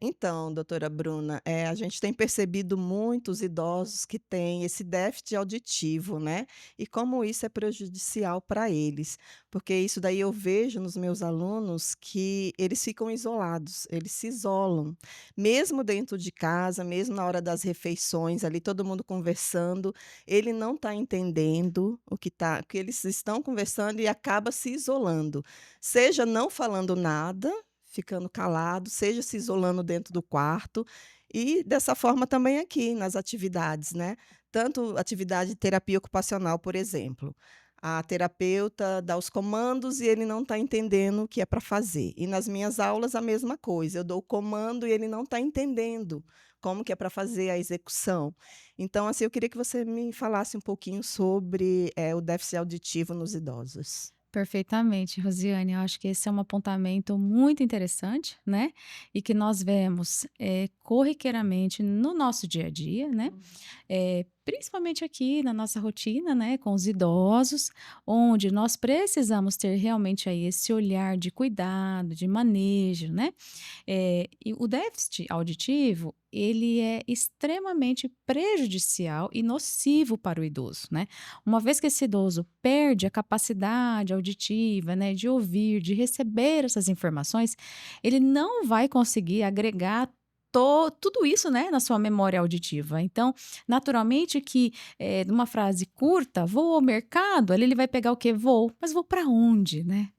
Então, doutora Bruna, a gente tem percebido muitos idosos que têm esse déficit auditivo, né, e como isso é prejudicial para eles, porque isso daí eu vejo nos meus alunos que eles ficam isolados, eles se isolam, mesmo dentro de casa, mesmo na hora das refeições ali, todo mundo conversando, ele não está entendendo o que eles estão conversando e acaba se isolando, seja não falando nada, ficando calado, seja se isolando dentro do quarto, e dessa forma também aqui nas atividades, né. Tanto atividade de terapia ocupacional, por exemplo, a terapeuta dá os comandos e ele não está entendendo o que é para fazer. E nas minhas aulas a mesma coisa, eu dou o comando e ele não está entendendo como que é para fazer a execução. Então, assim, eu queria que você me falasse um pouquinho sobre, o déficit auditivo nos idosos. Perfeitamente, Rosiane. Eu acho que esse é um apontamento muito interessante, né? E que nós vemos corriqueiramente no nosso dia a dia, né? Principalmente aqui na nossa rotina, né, com os idosos, onde nós precisamos ter realmente aí esse olhar de cuidado, de manejo, né? E o déficit auditivo, ele é extremamente prejudicial e nocivo para o idoso, né? Uma vez que esse idoso perde a capacidade auditiva, né, de ouvir, de receber essas informações, ele não vai conseguir agregar tudo isso, né, na sua memória auditiva. Então, naturalmente que numa frase curta, vou ao mercado, ali ele vai pegar o quê? Vou, mas vou para onde, né?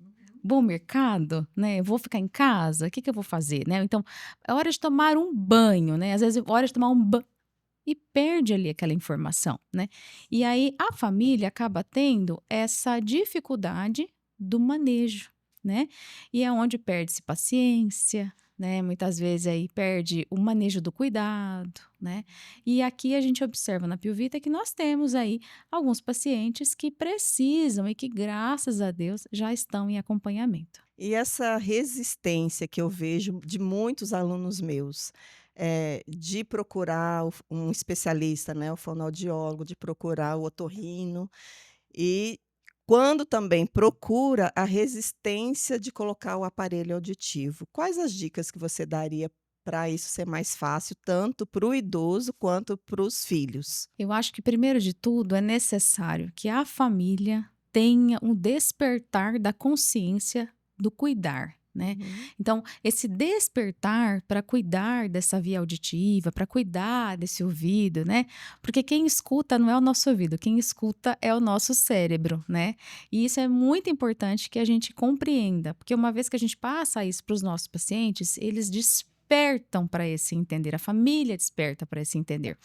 Vou ao mercado, né, vou ficar em casa, o que que eu vou fazer, né, então, é hora de tomar um banho, né, às vezes é hora de tomar um banho e perde ali aquela informação, né. E aí a família acaba tendo essa dificuldade do manejo, né, e é onde perde-se paciência, né, muitas vezes aí perde o manejo do cuidado, né. E aqui a gente observa na Piovita que nós temos aí alguns pacientes que precisam e que graças a Deus já estão em acompanhamento. E essa resistência que eu vejo de muitos alunos meus, de procurar um especialista, né, o fonoaudiólogo, de procurar o otorrino, e quando também procura, a resistência de colocar o aparelho auditivo. Quais as dicas que você daria para isso ser mais fácil, tanto para o idoso quanto para os filhos? Eu acho que primeiro de tudo é necessário que a família tenha um despertar da consciência do cuidar, né. Uhum. Então, esse despertar para cuidar dessa via auditiva, para cuidar desse ouvido, né, porque quem escuta não é o nosso ouvido, quem escuta é o nosso cérebro, né. E isso é muito importante que a gente compreenda, porque uma vez que a gente passa isso para os nossos pacientes, eles despertam para esse entender, a família desperta para esse entender.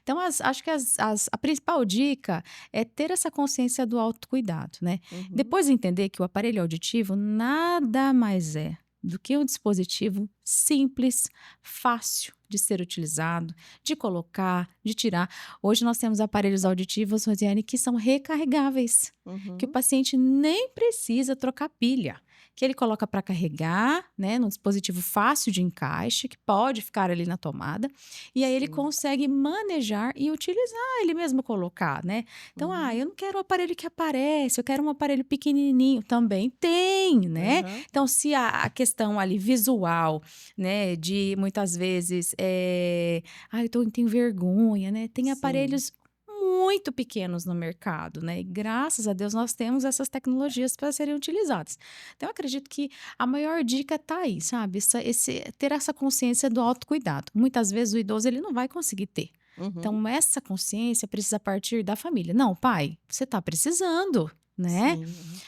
Então, acho que a principal dica é ter essa consciência do autocuidado, né. Uhum. Depois entender que o aparelho auditivo nada mais é do que um dispositivo simples, fácil de ser utilizado, de colocar, de tirar. Hoje nós temos aparelhos auditivos, Rosiane, que são recarregáveis, que o Uhum. paciente nem precisa trocar pilha, que ele coloca para carregar, né, num dispositivo fácil de encaixe, que pode ficar ali na tomada, e aí ele Sim. consegue manejar e utilizar, ele mesmo colocar, né. Então, Uhum. eu não quero um aparelho que aparece, eu quero um aparelho pequenininho, também tem, né. Aham. Então se a questão ali visual, né, de muitas vezes, "Ai, tenho vergonha", né, tem Sim. aparelhos muito pequenos no mercado, né, e graças a Deus nós temos essas tecnologias para serem utilizadas. Então eu acredito que a maior dica tá aí, sabe, ter essa consciência do autocuidado. Muitas vezes o idoso ele não vai conseguir ter. Uhum. Então essa consciência precisa partir da família. "Não, pai, você está precisando, né. Sim, aham. Com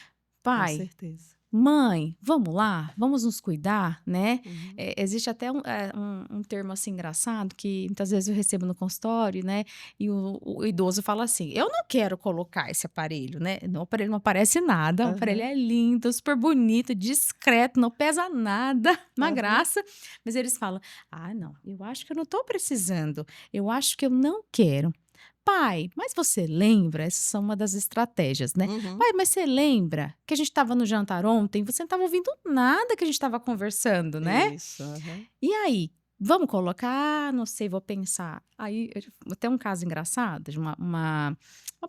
Pai, certeza. mãe, vamos lá, vamos nos cuidar, né?" Uhum. Existe até um termo assim engraçado que muitas vezes eu recebo no consultório, né? E o idoso fala assim: eu não quero colocar esse aparelho, né? O aparelho não aparece nada, o aparelho Aham. é lindo, super bonito, discreto, não pesa nada, uma Aham. graça. Mas eles falam: ah, não, eu acho que eu não tô precisando, eu acho que eu não quero. Pai, mas você lembra? Essas são uma das estratégias, né? Uhum. Pai, mas você lembra que a gente estava no jantar ontem? Você não estava ouvindo nada que a gente estava conversando, né? Isso, aham. E aí? Vamos colocar? Ah, não sei, vou pensar. Aí, tem um caso engraçado de uma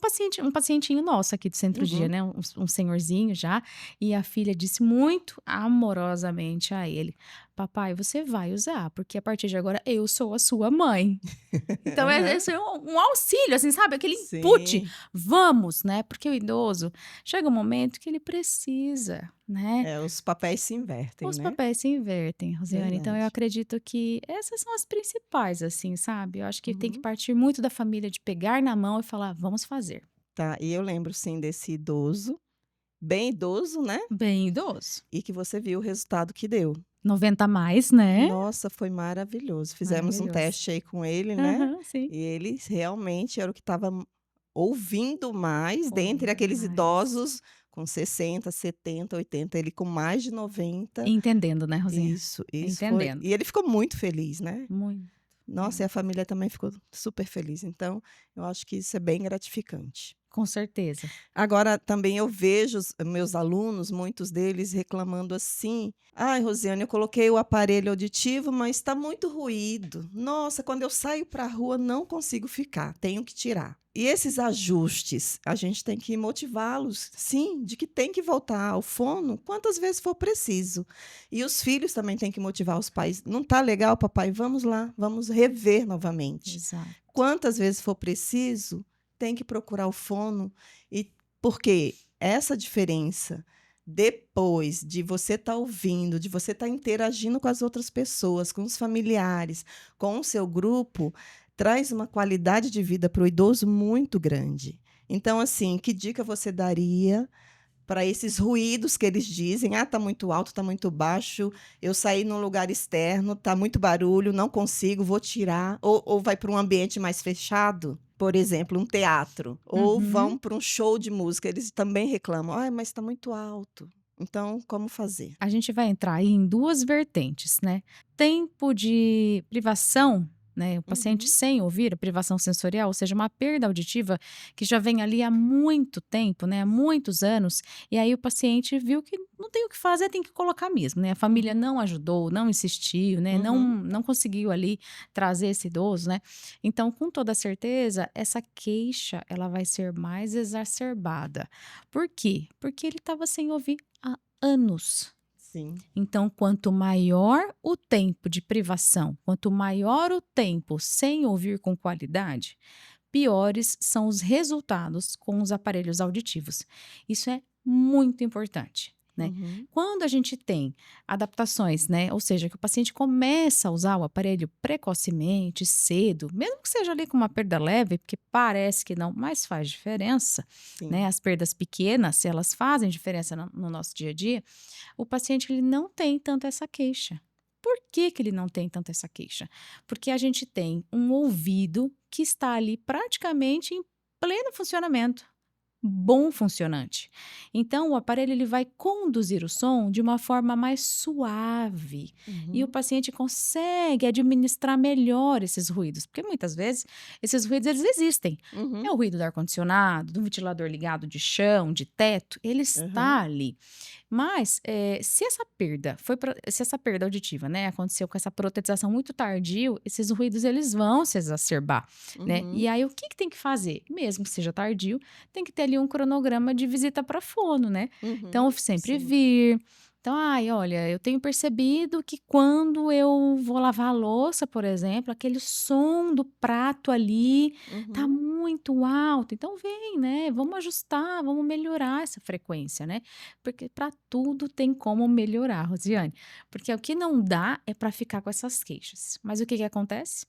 paciente, um pacientinho nosso aqui do centro-dia, Uhum. né? Um senhorzinho já. E a filha disse muito amorosamente a ele: papai, você vai usar, porque a partir de agora eu sou a sua mãe. Então, Aham. esse é um auxílio, assim, sabe? Aquele input. Sim. Vamos, né? Porque o idoso chega um momento que ele precisa, né? É, os papéis se invertem, Os né. papéis se invertem, Rosiane. Então, eu Verdade. acredito que essas são as principais, assim, sabe? Eu acho que tem que Uhum. partir muito da família de pegar na mão e falar, vamos fazer. Tá, e eu lembro sim desse idoso, bem idoso, né, Bem idoso. e que você viu o resultado que deu. 90 a mais, né? Nossa, foi maravilhoso. Fizemos um Maravilhoso. teste aí com ele, né, Aham, sim. e ele realmente era o que estava ouvindo mais dentre Ouvindo aqueles mais. idosos com 60, 70, 80, ele com mais de 90. Entendendo, né, Rosinha? Isso foi, Entendendo. e ele ficou muito feliz, né. Muito, Nossa, e a muito. família também ficou super feliz, então eu acho que isso é bem gratificante. Com certeza. Agora também eu vejo os meus alunos, muitos deles reclamando assim: "Ai, Rosiane, eu coloquei o aparelho auditivo, mas está muito ruído. Nossa, quando eu saio para a rua não consigo ficar, tenho que tirar". E esses ajustes, a gente tem que motivá-los, sim, de que tem que voltar ao fono quantas vezes for preciso. E os filhos também têm que motivar os pais: "Não está legal, papai? Vamos lá, vamos rever novamente". Exato. Quantas vezes for preciso, tem que procurar o fono, e porque essa diferença, depois de você estar ouvindo, de você estar interagindo com as outras pessoas, com os familiares, com o seu grupo, traz uma qualidade de vida para o idoso muito grande. Então, assim, que dica você daria para esses ruídos que eles dizem: "Ah, tá muito alto, tá muito baixo, eu saí num lugar externo, tá muito barulho, não consigo, vou tirar", ou vai para um ambiente mais fechado, por exemplo, um teatro, ou vão Uhum. para um show de música, eles também reclamam: "Ai, mas tá muito alto". Então, como fazer? A gente vai entrar aí em 2 vertentes, né. Tempo de privação, né, o paciente Uhum, sem ouvir, a privação sensorial, ou seja, uma perda auditiva que já vem ali há muito tempo, né, há muitos anos, e aí o paciente viu que não tem o que fazer, tem que colocar mesmo, né, a família uhum, não ajudou, não insistiu, né, uhum. não conseguiu ali trazer esse idoso, né. Então, com toda certeza, essa queixa, ela vai ser mais exacerbada. Por quê? Porque ele estava sem ouvir há anos. Sim. Então, quanto maior o tempo de privação, quanto maior o tempo sem ouvir com qualidade, piores são os resultados com os aparelhos auditivos. Isso é muito importante, né? Uhum, Quando a gente tem adaptações, né? Ou seja, que o paciente começa a usar o aparelho precocemente, cedo, mesmo que seja ali com uma perda leve, porque parece que não, mas faz diferença, né? sim. As perdas pequenas, se elas fazem diferença no nosso dia a dia, o paciente ele não tem tanto essa queixa. Por que, que ele não tem tanto essa queixa? Porque a gente tem um ouvido que está ali praticamente em pleno funcionamento, bom funcionante. Então, o aparelho ele vai conduzir o som de uma forma mais suave e o Uhum, paciente consegue administrar melhor esses ruídos, porque muitas vezes esses ruídos eles existem. É uhum, o ruído do ar-condicionado, do ventilador ligado de chão, de teto, ele está aham, ali. Mas, se essa perda auditiva, né, aconteceu com essa protetização muito tardio, esses ruídos eles vão se exacerbar, né. E uhum, aí o que que tem que fazer? Mesmo que seja tardio, tem que ter ali um cronograma de visita para fono, né. Então uhum, sempre sim. vir, então: "Ai, olha, eu tenho percebido que quando eu vou lavar a louça, por exemplo, aquele som do prato ali tá Uhum, muito alto, então vem, né, vamos ajustar, vamos melhorar essa frequência, né". Porque para tudo tem como melhorar, Rosiane. Porque o que não dá é para ficar com essas queixas. Mas o que que acontece?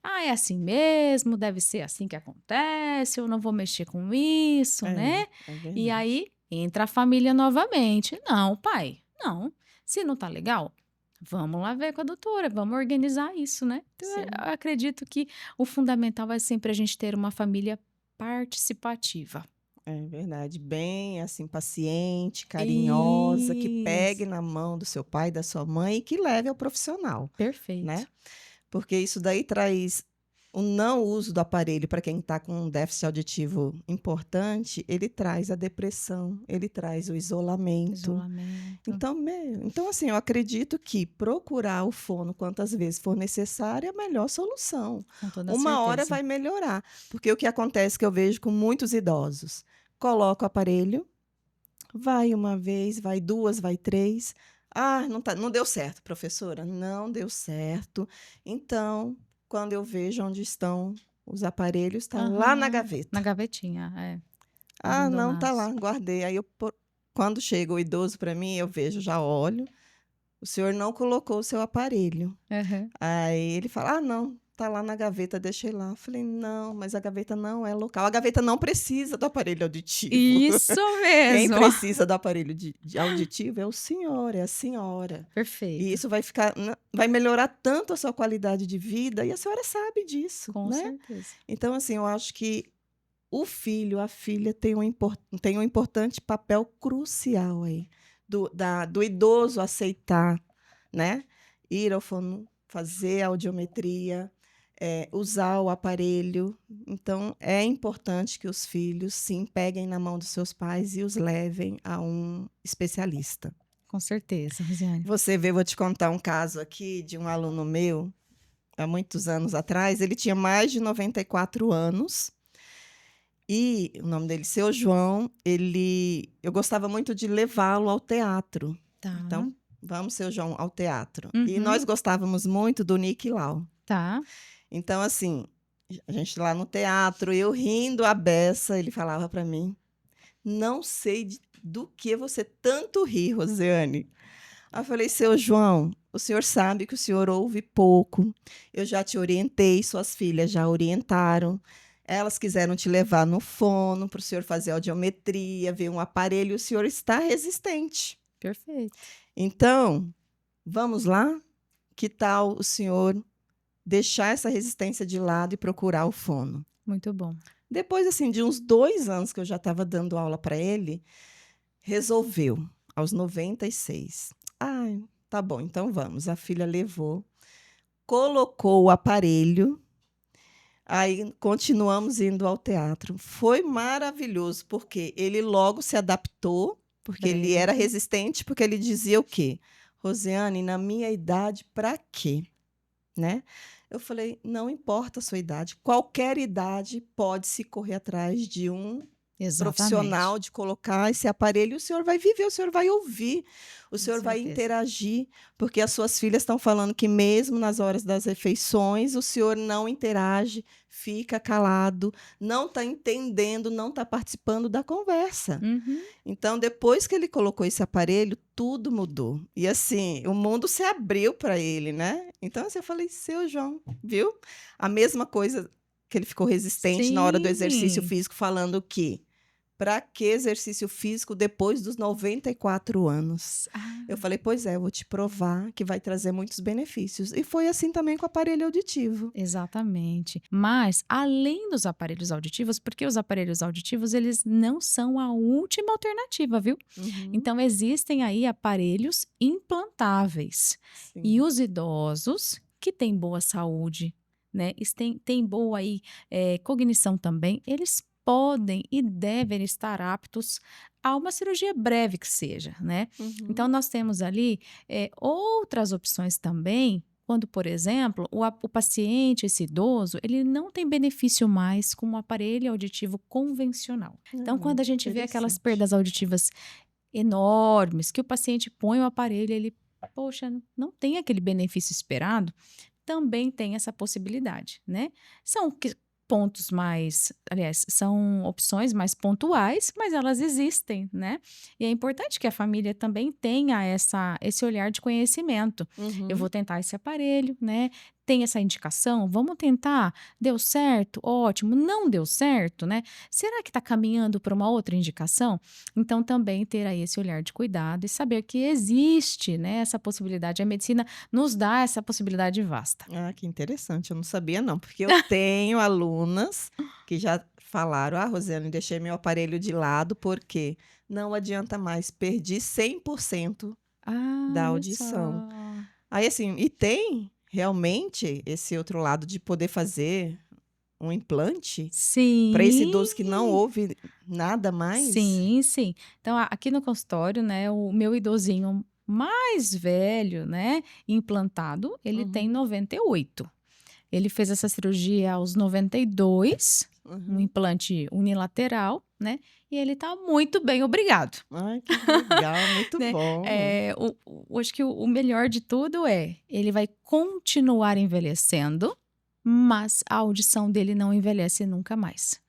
Ah, é assim mesmo, deve ser assim que acontece, eu não vou mexer com isso, é, né? é E verdade. aí entra a família novamente. Não, pai, não. Se não tá legal, vamos lá ver com a doutora, vamos organizar isso, né? Então, Sim. eu acredito que o fundamental é sempre a gente ter uma família participativa. É verdade, bem assim paciente, carinhosa, que pegue Isso, na mão do seu pai, da sua mãe e que leve ao profissional, né. perfeito. Porque isso daí traz o não uso do aparelho para quem está com um déficit auditivo importante, ele traz a depressão, ele traz o isolamento. Isolamento, Então assim, eu acredito que procurar o fono quantas vezes for necessário é a melhor solução. com toda Uma hora certeza. vai melhorar, porque o que acontece que eu vejo com muitos idosos, coloca o aparelho, vai uma vez, vai 2, vai 3. Ah, não deu certo, professora, não deu certo. Então, quando eu vejo onde estão os aparelhos, está lá na Aham. Na gaveta. gavetinha, Ah, não, tá lá, abandonados. guardei. Aí quando chega o idoso para mim, eu vejo, já olho, o senhor não colocou o seu aparelho. Aham. Aí ele fala: "Ah, não, tá lá na gaveta, deixei lá". Eu falei: "Não, mas a gaveta não é local. A gaveta não precisa do aparelho auditivo. Isso Quem mesmo. precisa do aparelho de auditivo é o senhor, é a senhora. E Perfeito, isso vai melhorar tanto a sua qualidade de vida e a senhora sabe disso, com né". certeza. Então, assim, eu acho que o filho, a filha tem um importante papel crucial aí, do idoso aceitar, né, ir ao fono, fazer a audiometria, usar o aparelho. Então, é importante que os filhos, sim, peguem na mão dos seus pais e os levem a um especialista. Com certeza, Rosiane. Você vê, vou te contar um caso aqui de um aluno meu, há muitos anos atrás, ele tinha mais de 94 anos, e o nome dele, Seu João, eu gostava muito de levá-lo ao teatro. Tá. Então, vamos, Seu João, ao teatro. E Uhum. nós gostávamos muito do Nick Lau. Tá. Então, assim, a gente lá no teatro, eu rindo à beça, ele falava para mim: "Não sei do que você tanto ri, Rosiane". Aí eu falei: "Seu João, o senhor sabe que o senhor ouve pouco. Eu já te orientei, suas filhas já orientaram. Elas quiseram te levar no fono para o senhor fazer audiometria, ver um aparelho, e o senhor está resistente. Perfeito. Então, vamos lá? Que tal o senhor deixar essa resistência de lado e procurar o fono?". Muito bom. Depois, assim, de uns 2 anos que eu já estava dando aula para ele, resolveu, aos 96. "Ai, tá bom, então vamos". A filha levou, colocou o aparelho, aí continuamos indo ao teatro. Foi maravilhoso, porque ele logo se adaptou, porque ele era Breve. resistente, porque ele dizia o quê? "Rosiane, na minha idade, para quê?", né. Eu falei: "Não importa a sua idade, qualquer idade pode-se correr atrás de um Exatamente. profissional, de colocar esse aparelho, o senhor vai viver, o senhor vai ouvir, o Com senhor vai certeza. interagir, porque as suas filhas estão falando que mesmo nas horas das refeições, o senhor não interage, fica calado, não está entendendo, não está participando da conversa". Uhum. Então, depois que ele colocou esse aparelho, tudo mudou. E assim, o mundo se abriu para ele, né. Então, assim, eu falei: "Seu João, viu? A mesma coisa que ele ficou resistente na hora do exercício Sim. físico, falando que para que exercício físico depois dos 94 anos?". Eu Ah. falei: "Pois é, eu vou te provar que vai trazer muitos benefícios". E foi assim também com o aparelho auditivo. Exatamente. Mas, além dos aparelhos auditivos, porque os aparelhos auditivos, eles não são a última alternativa, viu? Uhum, Então, existem aí aparelhos implantáveis. E sim. os idosos que têm boa saúde, né, têm boa aí, cognição também, eles podem e devem estar aptos a uma cirurgia breve que seja, né? Então, Uhum. nós temos ali outras opções também quando, por exemplo, o paciente, esse idoso, ele não tem benefício mais com o aparelho auditivo convencional. Então, Ah, quando a gente vê aquelas interessante. perdas auditivas enormes, que o paciente põe o aparelho, ele, poxa, não tem aquele benefício esperado, também tem essa possibilidade, né. São pontos mais aliás, são opções mais pontuais, mas elas existem, né. E é importante que a família também tenha esse olhar de conhecimento. Eu vou Uhum. tentar esse aparelho, né, tem essa indicação, vamos tentar, deu certo, ótimo, não deu certo, né, será que está caminhando para uma outra indicação? Então também ter aí esse olhar de cuidado e saber que existe, né, essa possibilidade, a medicina nos dá essa possibilidade vasta. Ah, que interessante, eu não sabia não, porque eu tenho alunas que já falaram: "Ah, Rosiane, deixei meu aparelho de lado, porque não adianta mais, perdi 100% Ah, da olha audição". só. Aí, assim, e tem realmente esse outro lado de poder fazer um implante para esse idoso que não Sim, ouve nada mais? sim, sim. Então, aqui no consultório, né, o meu idosinho mais velho, né, implantado, ele tem Uhum, 98. Ele fez essa cirurgia aos 92, um uhum, implante unilateral. né? E ele tá muito bem, obrigado. Ai, que legal, muito Né? bom. Acho que o melhor de tudo é, ele vai continuar envelhecendo, mas a audição dele não envelhece nunca mais.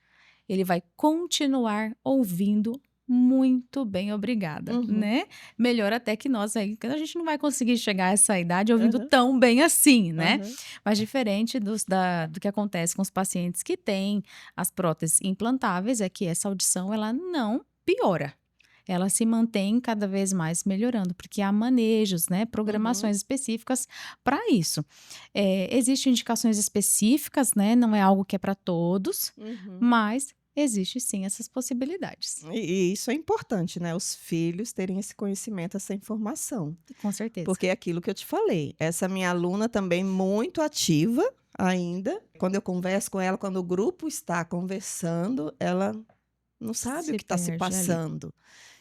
Ele vai continuar ouvindo muito bem, obrigada, Uhum, né? Melhor até que nós aí, que a gente não vai conseguir chegar a essa idade ouvindo aham, tão bem assim, né? aham. Mas diferente do que acontece com os pacientes que têm as próteses implantáveis, é que essa audição ela não piora. Ela se mantém cada vez mais melhorando, porque há manejos, né, Uhum, programações específicas para isso. Existem indicações específicas, né, não é algo que é para todos, uhum. mas existe sim essas possibilidades, E isso é importante, né, os filhos terem esse conhecimento, essa informação. com certeza. Porque é aquilo que eu te falei, essa minha aluna também muito ativa ainda, quando eu converso com ela, quando o grupo está conversando, ela não sabe o Se que está se perde ali. passando.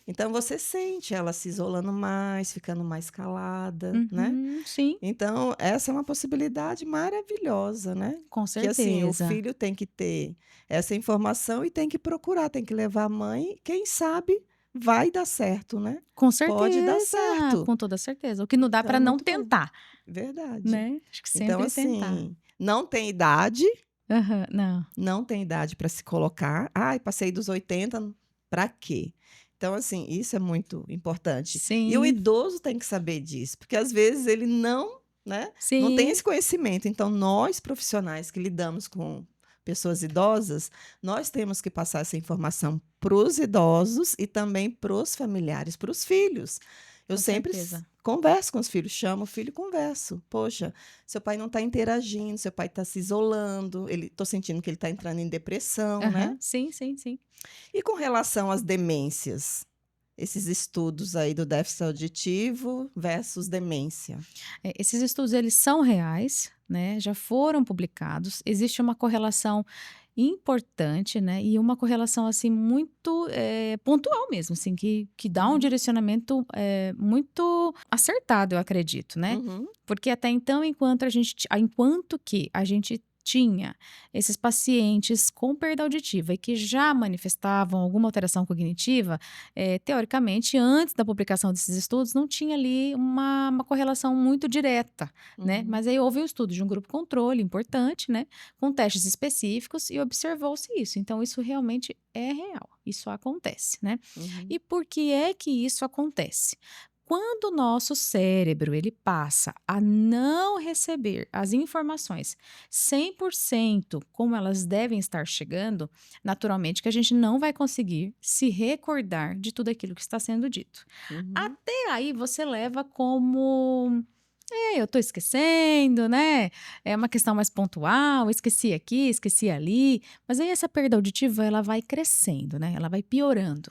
Então você sente ela se isolando mais, ficando mais calada, né. Uhum, sim, Então essa é uma possibilidade maravilhosa, né, com que assim, o certeza. filho tem que ter essa informação e tem que procurar, tem que levar a mãe, quem sabe vai dar certo, né. Com Pode dar certeza, certo. com toda certeza. O que não dá Então é para não muito bom. tentar, Verdade. né? Acho que Então sempre tentar. assim, não tem idade, Aham, não. não tem idade para se colocar. "Ai, passei dos 80, para quê?". Então, assim, isso é muito importante. E o Sim, idoso tem que saber disso, porque às vezes ele não, né, não tem sim, esse conhecimento. Então, nós profissionais que lidamos com pessoas idosas, nós temos que passar essa informação para os idosos e também para os familiares, para os filhos. Eu com sempre certeza. converso com os filhos, chamo o filho e converso. Poxa, seu pai não está interagindo, seu pai está se isolando, ele estou sentindo que ele está entrando em depressão, né? Aham, sim, sim, sim. E com relação às demências, esses estudos aí do déficit auditivo versus demência. Esses estudos eles são reais, né, já foram publicados, existe uma correlação importante, né, e uma correlação, assim, muito, pontual mesmo, assim, que dá um Uhum, direcionamento, muito acertado, eu acredito, né. uhum, Porque até então, enquanto que a gente tinha esses pacientes com perda auditiva e que já manifestavam alguma alteração cognitiva, teoricamente, antes da publicação desses estudos, não tinha ali uma correlação muito direta, né? uhum, Mas aí houve um estudo de um grupo controle importante, né? Com testes específicos e observou-se isso. Então, isso realmente é real, isso acontece, né? uhum, E por que é que isso acontece? Quando o nosso cérebro ele passa a não receber as informações 100% como elas devem estar chegando, naturalmente que a gente não vai conseguir se recordar de tudo aquilo que está sendo dito. uhum, Até aí você leva como eu tô esquecendo, né? É uma questão mais pontual, esqueci aqui, esqueci ali. Mas aí essa perda auditiva, ela vai crescendo, né? Ela vai piorando.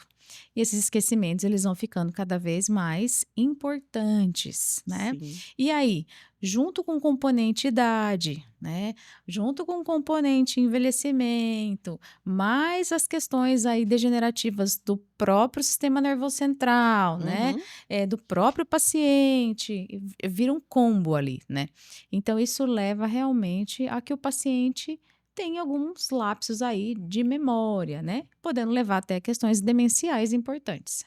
E esses esquecimentos, eles vão ficando cada vez mais importantes, né? sim. E aí, junto com o componente idade, né? Junto com o componente envelhecimento, mais as questões aí degenerativas do próprio sistema nervoso central, né? Uhum, Do próprio paciente, e vira um combo ali, né. Então isso leva realmente a que o paciente tenha alguns lapsos aí de memória, né, podendo levar até questões demenciais importantes.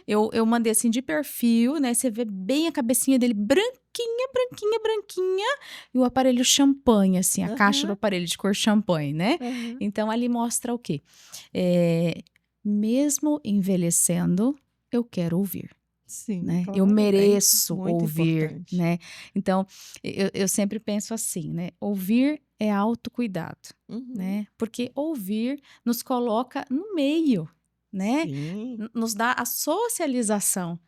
Eu mandei, assim, de perfil, né, você vê bem a cabecinha dele branquinha, branquinha, branquinha, e o aparelho champanhe, assim, a caixa do aham, aparelho de cor champanhe, né. aham. Então ali mostra o quê? Eh, mesmo envelhecendo, eu quero ouvir. Sim, Né, eu claro, é mereço muito ouvir, importante. né. Então, eu sempre penso assim, né, ouvir é autocuidado, Uhum, né, porque ouvir nos coloca no meio, né, sim. nos dá a socialização.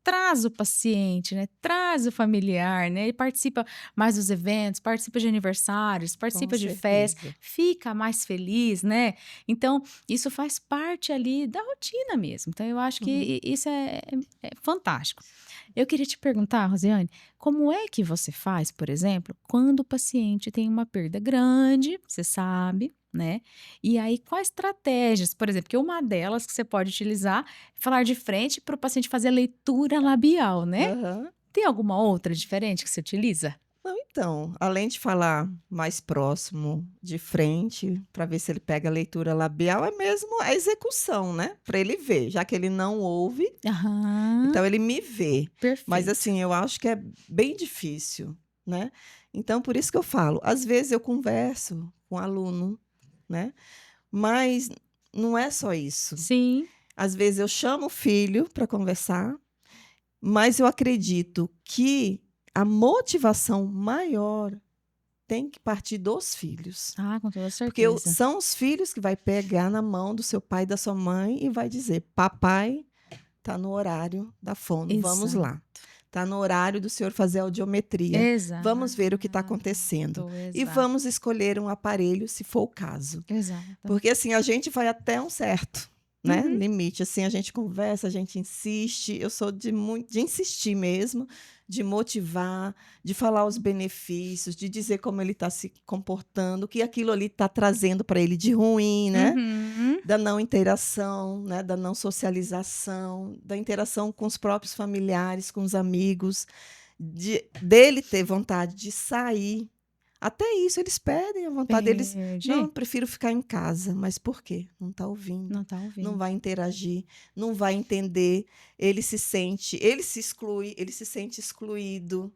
Traz o paciente, né, traz o familiar, né, ele participa mais dos eventos, participa de aniversários, Com participa de festas, certeza. fica mais feliz, né. Então, isso faz parte ali da rotina mesmo, então eu acho que Uhum. isso é fantástico. Eu queria te perguntar, Rosiane, como é que você faz, por exemplo, quando o paciente tem uma perda grande, você sabe, né, e aí quais estratégias, por exemplo, que uma delas que você pode utilizar é falar de frente para o paciente fazer a leitura labial, né. Aham. Tem alguma outra diferente que você utiliza? Não, então, além de falar mais próximo, de frente, para ver se ele pega a leitura labial, é mesmo a execução, né, para ele ver, já que ele não ouve, Aham, então ele me vê. Mas, perfeito. assim, eu acho que é bem difícil, né. Então por isso que eu falo, às vezes eu converso com o aluno, né, mas não é só isso. Sim. Às vezes eu chamo o filho para conversar, mas eu acredito que a motivação maior tem que partir dos filhos, Ah, com toda porque certeza. são os filhos que vai pegar na mão do seu pai e da sua mãe e vai dizer: "Papai tá no horário da fono, vamos Exato, lá. Tá no horário do senhor fazer audiometria, vamos ver o que está acontecendo e exato, vamos escolher um aparelho se for o caso". exato. Porque, assim, a gente vai até um certo, né, Uhum. limite, assim, a gente conversa, a gente insiste, eu sou de insistir mesmo, de motivar, de falar os benefícios, de dizer como ele está se comportando, o que aquilo ali está trazendo para ele de ruim, né, Uhum. da não interação, né, da não socialização, da interação com os próprios familiares, com os amigos, dele ter vontade de sair. Até isso eles pedem, a vontade deles: "Não, eu Perde. prefiro ficar em casa", mas por quê? Não está ouvindo, Não tá não ouvindo. vai interagir, não vai entender, ele se exclui, ele se sente excluído,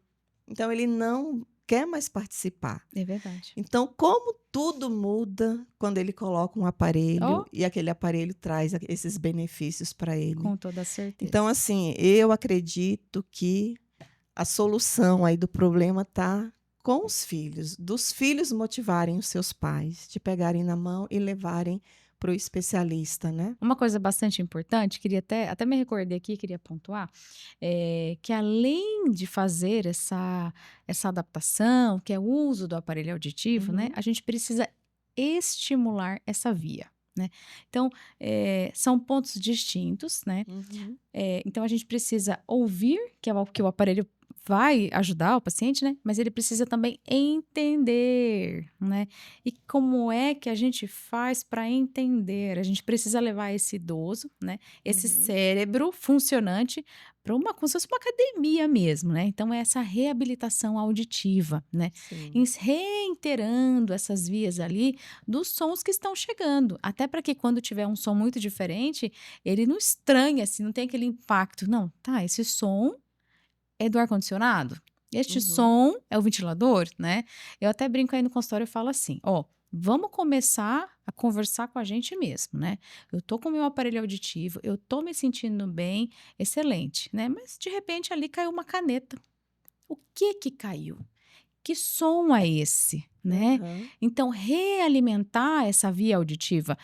então ele não quer mais participar. É verdade. Então como tudo muda quando ele coloca um aparelho Oh, e aquele aparelho traz esses benefícios para ele. com toda Então, certeza. assim, eu acredito que a solução aí do problema tá com os filhos, dos filhos motivarem os seus pais, de pegarem na mão e levarem para o especialista, né. Uma coisa bastante importante, queria até me recordei aqui, queria pontuar, que além de fazer essa adaptação, que é o uso do aparelho auditivo, né, Uhum, a gente precisa estimular essa via, né. Então, são pontos distintos, né. uhum, Então a gente precisa ouvir, que é o que o aparelho vai ajudar o paciente, né, mas ele precisa também entender, né. E como é que a gente faz para entender? A gente precisa levar esse idoso, né, esse uhum. cérebro funcionante para uma como se fosse uma academia mesmo, né. Então é essa reabilitação auditiva, né, Sim. reiterando essas vias ali dos sons que estão chegando, até para que quando tiver um som muito diferente, ele não estranha, assim, não tem aquele impacto. Não, tá, esse som é do ar-condicionado? Este Uhum, som é o ventilador, né? Eu até brinco aí no consultório e falo assim: ó, vamos começar a conversar com a gente mesmo, né? Eu tô com o meu aparelho auditivo, eu tô me sentindo bem, excelente, né? Mas de repente ali caiu uma caneta. O que que caiu? Que som é esse, né? aham, Então, realimentar essa via auditiva.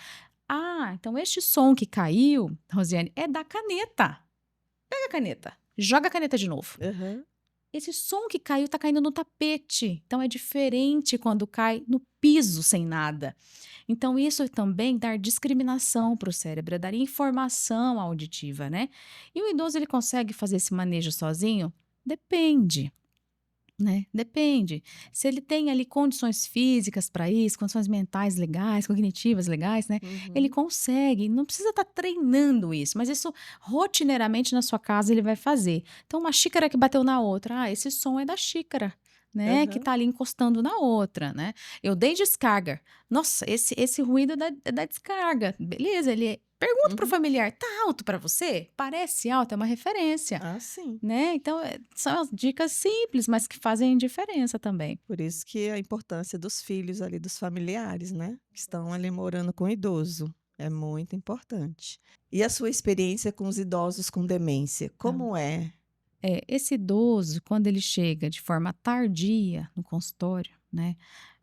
Ah, então este som que caiu, Rosiane, é da caneta. Pega a caneta, joga a caneta de novo. aham. Esse som que caiu tá caindo no tapete, então é diferente quando cai no piso sem nada. Então isso também dar discriminação para o cérebro, é dar informação auditiva, né? E o idoso ele consegue fazer esse manejo sozinho? Depende. Né, depende. Se ele tem ali condições físicas para isso, condições mentais legais, cognitivas legais, né, ele Uhum, consegue, não precisa estar treinando isso, mas isso rotineiramente na sua casa ele vai fazer. Então uma xícara que bateu na outra, ah, esse som é da xícara, né, que aham, tá ali encostando na outra, né. Eu dei descarga, nossa, esse ruído é da descarga, beleza, ele pergunta para o uhum. familiar: "Tá alto para você? Parece alto", é uma referência. Ah, sim. Né, então, são as dicas simples, mas que fazem diferença também. Por isso que a importância dos filhos ali, dos familiares, né, que estão ali morando com o idoso, é muito importante. E a sua experiência com os idosos com demência, Tá. como é? Esse idoso, quando ele chega de forma tardia no consultório, né,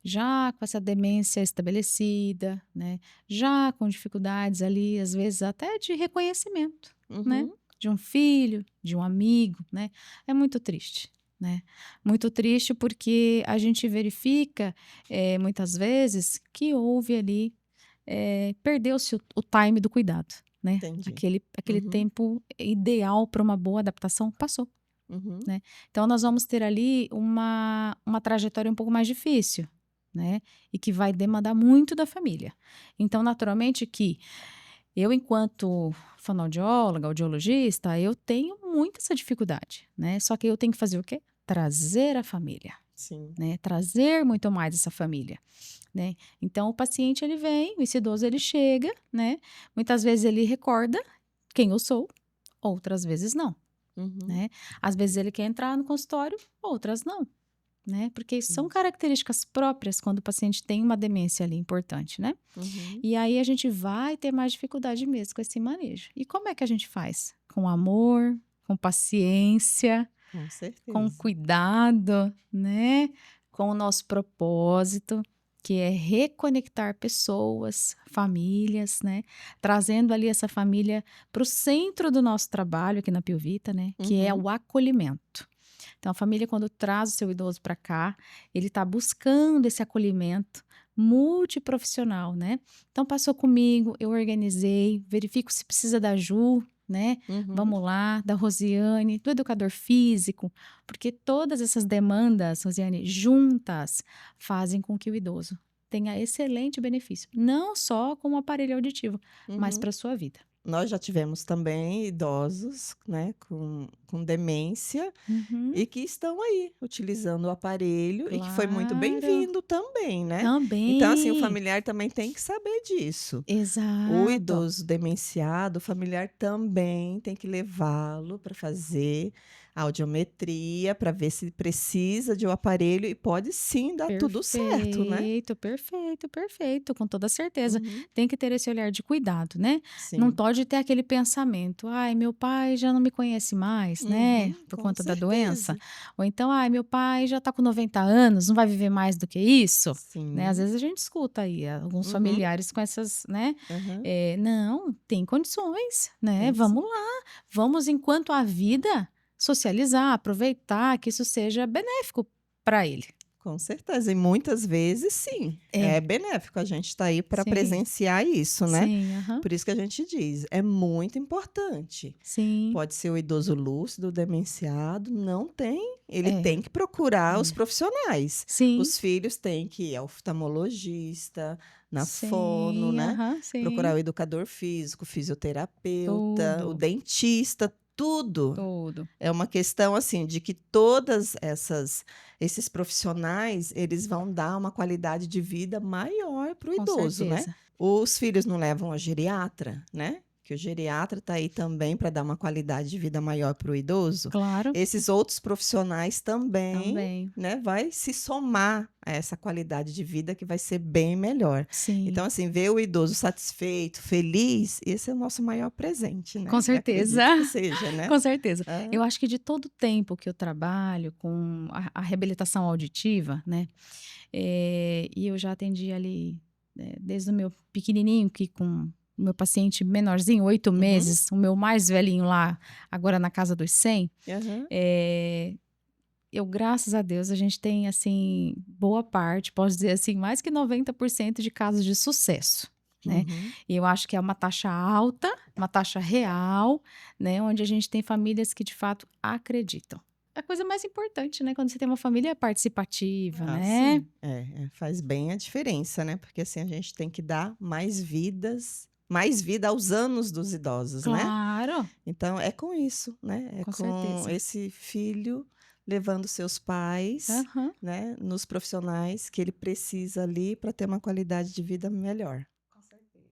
já com essa demência estabelecida, né, já com dificuldades ali, às vezes até de reconhecimento, né, Uhum, de um filho, de um amigo, né, é muito triste, né. Muito triste porque a gente verifica, muitas vezes que houve ali, perdeu-se o time do cuidado, né. entendi. Aquele Uhum, tempo ideal para uma boa adaptação passou. uhum, Né. Então nós vamos ter ali uma trajetória um pouco mais difícil, né, e que vai demandar muito da família. Então naturalmente que eu enquanto fonoaudióloga, audiologista, eu tenho muito essa dificuldade, né, só que eu tenho que fazer o quê? Trazer a família. Sim. né, trazer muito mais essa família, né. Então o paciente ele vem, esse idoso ele chega, né, muitas vezes ele recorda quem eu sou, outras vezes não, Uhum, né. Às vezes ele quer entrar no consultório, outras não, né, porque são isso. características próprias quando o paciente tem uma demência ali importante, né. Uhum, E aí a gente vai ter mais dificuldade mesmo com esse manejo. E como é que a gente faz? Com amor, com paciência, com com certeza. cuidado, né, com o nosso propósito, que é reconectar pessoas, famílias, né, trazendo ali essa família para o centro do nosso trabalho aqui na Piovita, né, que é Uhum, o acolhimento. Então a família quando traz o seu idoso para cá, ele está buscando esse acolhimento multiprofissional, né. Então passou comigo, eu organizei, verifico se precisa da Ju, né, uhum. vamos lá, da Rosiane, do educador físico, porque todas essas demandas, Rosiane, juntas, fazem com que o idoso tenha excelente benefício, não só com o aparelho auditivo, mas Uhum. para a sua vida. Nós já tivemos também idosos, né, com demência Uhum, e que estão aí utilizando o aparelho e que foi muito claro. bem-vindo também, né. Então, assim, o Também. familiar também tem que saber disso. O Exato. idoso demenciado, o familiar também tem que levá-lo para fazer audiometria, para ver se precisa de um aparelho e pode sim dar tudo certo, né. Perfeito, perfeito, perfeito, com toda certeza. Uhum. Tem que ter esse olhar de cuidado, né. Não Sim. pode ter aquele pensamento: "Ai, meu pai já não me conhece mais", né, Uhum. por Com conta da doença. certeza. Ou então: "Ai, meu pai já está com 90 anos, não vai viver mais do que isso", né. Às Sim. vezes a gente escuta aí alguns Uhum. familiares com essas, né, Aham. não, tem condições, né, Tem sim. vamos lá, vamos enquanto há vida, socializar, aproveitar que isso seja benéfico para ele. Com certeza, e muitas vezes sim, é É, benéfico, a gente está aí para sim, presenciar isso, né. sim, aham, Por isso que a gente diz, é muito importante. sim, Pode ser o idoso lúcido, o demenciado, não tem ele é, tem que procurar os é, profissionais. sim, Os filhos têm que ir ao oftalmologista, na fono, sim, né, aham, procurar sim, o educador físico, o fisioterapeuta, o tudo, dentista, tudo. tudo, É uma questão, assim, de que todas essas esses profissionais, eles vão dar uma qualidade de vida maior para o com idoso, né. certeza, Os filhos não levam a geriatra, né, que o geriatra está aí também para dar uma qualidade de vida maior para o idoso. claro, Esses outros profissionais também, também, né, vai se somar a essa qualidade de vida que vai ser bem melhor. Então, sim, assim, ver o idoso satisfeito, feliz, esse é o nosso maior presente, com né. Eu certeza, acredito que seja, né. com certeza. Hã. Eu acho que de todo o tempo que eu trabalho com a reabilitação auditiva, né, e eu já atendi ali, desde o meu pequenininho que com o meu paciente menorzinho, 8 Uhum. meses, o meu mais velhinho lá, agora na casa dos 100, Aham. eh, eu graças a Deus a gente tem, assim, boa parte, posso dizer assim, mais que 90% de casos de sucesso, né. Uhum. E eu acho que é uma taxa alta, uma taxa real, né, onde a gente tem famílias que de fato acreditam. É a coisa mais importante, né, quando você tem uma família participativa, Ah, né. sim. Faz bem a diferença, né, porque, assim, a gente tem que dar mais vida aos anos dos idosos, né. Claro, Então é com isso, né, é com com certeza. esse filho levando seus pais, Aham. né, nos profissionais que ele precisa ali para ter uma qualidade de vida melhor.